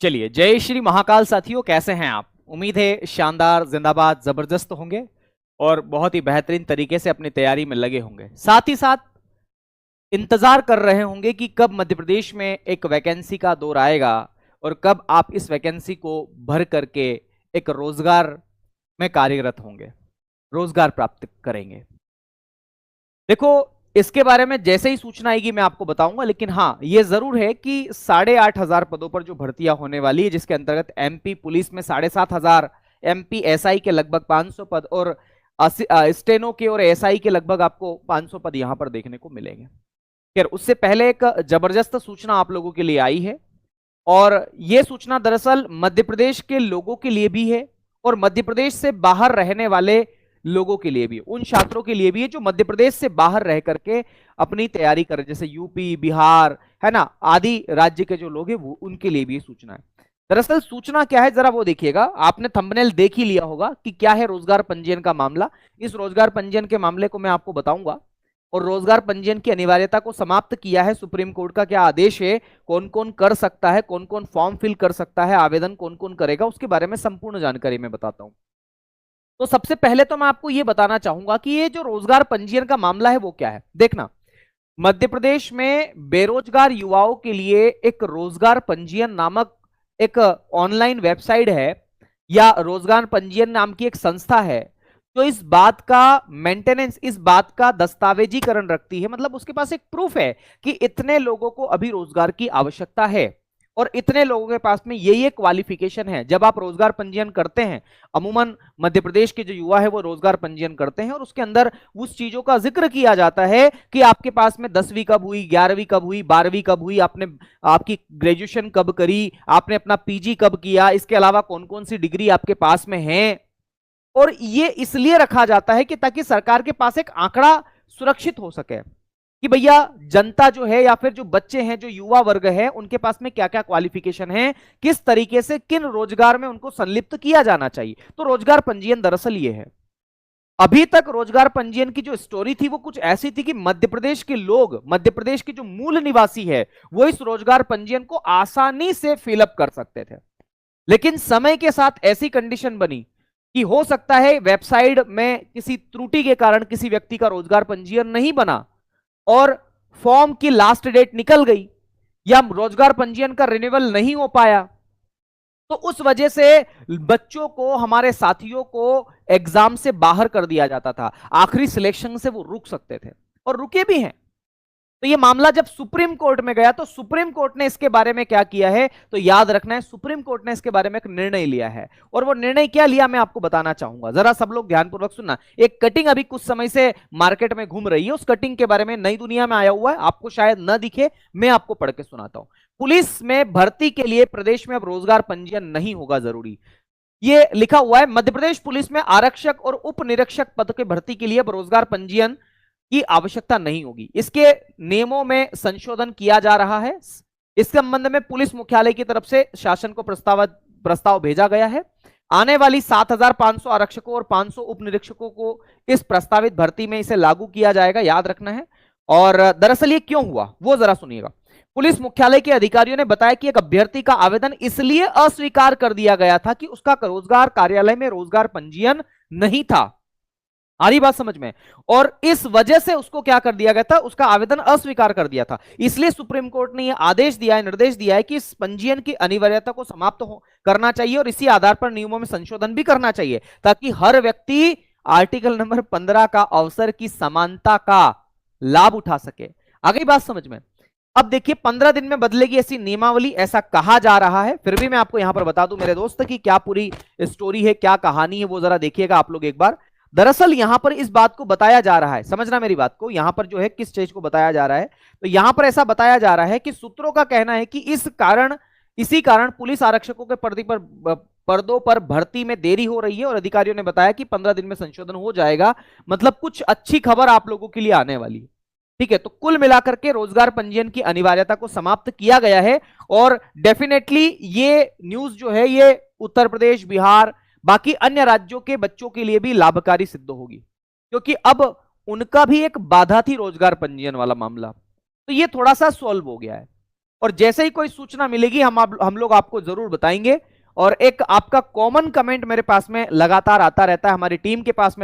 चलिए, जय श्री महाकाल साथियों, कैसे हैं आप? उम्मीद है शानदार, जिंदाबाद, जबरदस्त होंगे और बहुत ही बेहतरीन तरीके से अपनी तैयारी में लगे होंगे। साथ ही साथ इंतजार कर रहे होंगे कि कब मध्य प्रदेश में एक वैकेंसी का दौर आएगा और कब आप इस वैकेंसी को भर करके एक रोजगार में कार्यरत होंगे, रोजगार प्राप्त करेंगे। देखो, इसके बारे में जैसे ही सूचना आएगी मैं आपको बताऊंगा, लेकिन हाँ, यह जरूर है कि 8,500 पदों पर जो भर्तियां होने वाली है, जिसके अंतर्गत एमपी पुलिस में 7,500, एमपी एसआई के लगभग 500 पद और स्टेनो के और एसआई के लगभग आपको 500 पद यहां पर देखने को मिलेंगे। खैर, उससे पहले एक जबरदस्त सूचना आप लोगों के लिए आई है और यह सूचना दरअसल मध्य प्रदेश के लोगों के लिए भी है और मध्य प्रदेश से बाहर रहने वाले लोगों के लिए भी, उन छात्रों के लिए भी है जो मध्य प्रदेश से बाहर रह करके अपनी तैयारी कर, जैसे यूपी, बिहार, है ना, आदि राज्य के जो लोग हैं वो उनके लिए भी सूचना है। दरअसल सूचना क्या है, जरा वो देखिएगा। आपने थंबनेल देख ही लिया होगा कि क्या है रोजगार पंजीयन का मामला। इस रोजगार पंजीयन के मामले को मैं आपको बताऊंगा और रोजगार पंजीयन की अनिवार्यता को समाप्त किया है सुप्रीम कोर्ट का क्या आदेश है, कौन कौन कर सकता है, कौन कौन फॉर्म फिल कर सकता है, आवेदन कौन कौन करेगा, उसके बारे में संपूर्ण जानकारी मैं बताता हूं। तो सबसे पहले तो मैं आपको यह बताना चाहूंगा कि ये जो रोजगार पंजीयन का मामला है वो क्या है। देखना, मध्य प्रदेश में बेरोजगार युवाओं के लिए एक रोजगार पंजीयन नामक एक ऑनलाइन वेबसाइट है या रोजगार पंजीयन नाम की एक संस्था है जो इस बात का मेंटेनेंस, इस बात का दस्तावेजीकरण रखती है। मतलब उसके पास एक प्रूफ है कि इतने लोगों को अभी रोजगार की आवश्यकता है और इतने लोगों के पास में ये क्वालिफिकेशन है। जब आप रोजगार पंजीयन करते हैं, अमूमन मध्य प्रदेश के जो युवा है वो रोजगार पंजीयन करते हैं और उसके अंदर उस चीजों का जिक्र किया जाता है कि आपके पास में 10वीं कब हुई, 11वीं कब हुई, 12वीं कब हुई, आपने आपकी ग्रेजुएशन कब करी, आपने अपना पीजी कब किया, इसके अलावा कौन कौन सी डिग्री आपके पास में है। और ये इसलिए रखा जाता है कि ताकि सरकार के पास एक आंकड़ा सुरक्षित हो सके कि भैया जनता जो है या फिर जो बच्चे हैं, जो युवा वर्ग है, उनके पास में क्या क्या क्वालिफिकेशन है, किस तरीके से किन रोजगार में उनको संलिप्त किया जाना चाहिए। तो रोजगार पंजीयन दरअसल ये है। अभी तक रोजगार पंजीयन की जो स्टोरी थी वो कुछ ऐसी थी कि मध्य प्रदेश के लोग, मध्य प्रदेश के जो मूल निवासी है, वो इस रोजगार पंजीयन को आसानी से फिलअप कर सकते थे। लेकिन समय के साथ ऐसी कंडीशन बनी कि हो सकता है वेबसाइट में किसी त्रुटि के कारण किसी व्यक्ति का रोजगार पंजीयन नहीं बना और फॉर्म की लास्ट डेट निकल गई या रोजगार पंजीयन का रिन्यूअल नहीं हो पाया। तो उस वजह से बच्चों को, हमारे साथियों को एग्जाम से बाहर कर दिया जाता था। आखिरी सिलेक्शन से वो रुक सकते थे और रुके भी हैं। तो ये मामला जब सुप्रीम कोर्ट में गया तो सुप्रीम कोर्ट ने इसके बारे में क्या किया है, तो याद रखना है, सुप्रीम कोर्ट ने इसके बारे में एक निर्णय लिया है। और वो निर्णय क्या लिया मैं आपको बताना चाहूंगा, जरा सब लोग ध्यानपूर्वक सुनना। एक कटिंग अभी कुछ समय से मार्केट में घूम रही है, उस कटिंग के बारे में नई दुनिया में आया हुआ है, आपको शायद न दिखे, मैं आपको पढ़ के सुनाता हूं। पुलिस में भर्ती के लिए प्रदेश में अब रोजगार पंजीयन नहीं होगा जरूरी। ये लिखा हुआ है, मध्य प्रदेश पुलिस में आरक्षक और उप निरीक्षक पद की भर्ती के लिए अब रोजगार पंजीयन की आवश्यकता नहीं होगी। इसके नियमों में संशोधन किया जा रहा है। इस संबंध में पुलिस मुख्यालय की तरफ से शासन को प्रस्ताव भेजा गया है। आने वाली 7,500 आरक्षकों और 500 उप निरीक्षकों को इस प्रस्तावित भर्ती में इसे लागू किया जाएगा, याद रखना है। और दरअसल ये क्यों हुआ वो जरा सुनिएगा। पुलिस मुख्यालय के अधिकारियों ने बताया कि एक अभ्यर्थी का आवेदन इसलिए अस्वीकार कर दिया गया था कि उसका रोजगार कार्यालय में रोजगार पंजीयन नहीं था। आ रही बात समझ में? और इस वजह से उसको क्या कर दिया गया था, उसका आवेदन अस्वीकार कर दिया था। इसलिए सुप्रीम कोर्ट ने यह आदेश दिया है, निर्देश दिया है कि इस पंजीयन की अनिवार्यता को समाप्त करना चाहिए और इसी आधार पर नियमों में संशोधन भी करना चाहिए ताकि हर व्यक्ति आर्टिकल नंबर 15 का अवसर की समानता का लाभ उठा सके। आ गई बात समझ में? अब देखिए, 15 दिन में बदलेगी ऐसी नियमावली, ऐसा कहा जा रहा है। फिर भी मैं आपको यहां पर बता दूं मेरे दोस्त कि क्या पूरी स्टोरी है, क्या कहानी है, वो जरा देखिएगा आप लोग एक बार। दरअसल यहां पर इस बात को बताया जा रहा है, समझना मेरी बात को, यहां पर जो है किस चीज को बताया जा रहा है, तो यहां पर ऐसा बताया जा रहा है कि सूत्रों का कहना है कि इसी कारण पुलिस आरक्षकों के पर्दों पर भर्ती में देरी हो रही है और अधिकारियों ने बताया कि 15 दिन में संशोधन हो जाएगा। मतलब कुछ अच्छी खबर आप लोगों के लिए आने वाली है। ठीक है, तो कुल मिलाकर के रोजगार पंजीयन की अनिवार्यता को समाप्त किया गया है और डेफिनेटली ये न्यूज जो है ये उत्तर प्रदेश, बिहार, बाकी अन्य राज्यों के बच्चों के लिए भी लाभकारी सिद्ध होगी, क्योंकि अब उनका भी एक बाधा थी रोजगार पंजीयन वाला मामला, तो ये थोड़ा सा सॉल्व हो गया है। और जैसे ही कोई सूचना मिलेगी हम लोग आपको जरूर बताएंगे। और एक आपका कॉमन कमेंट मेरे पास में लगातार आता रहता है, हमारी टीम के पास में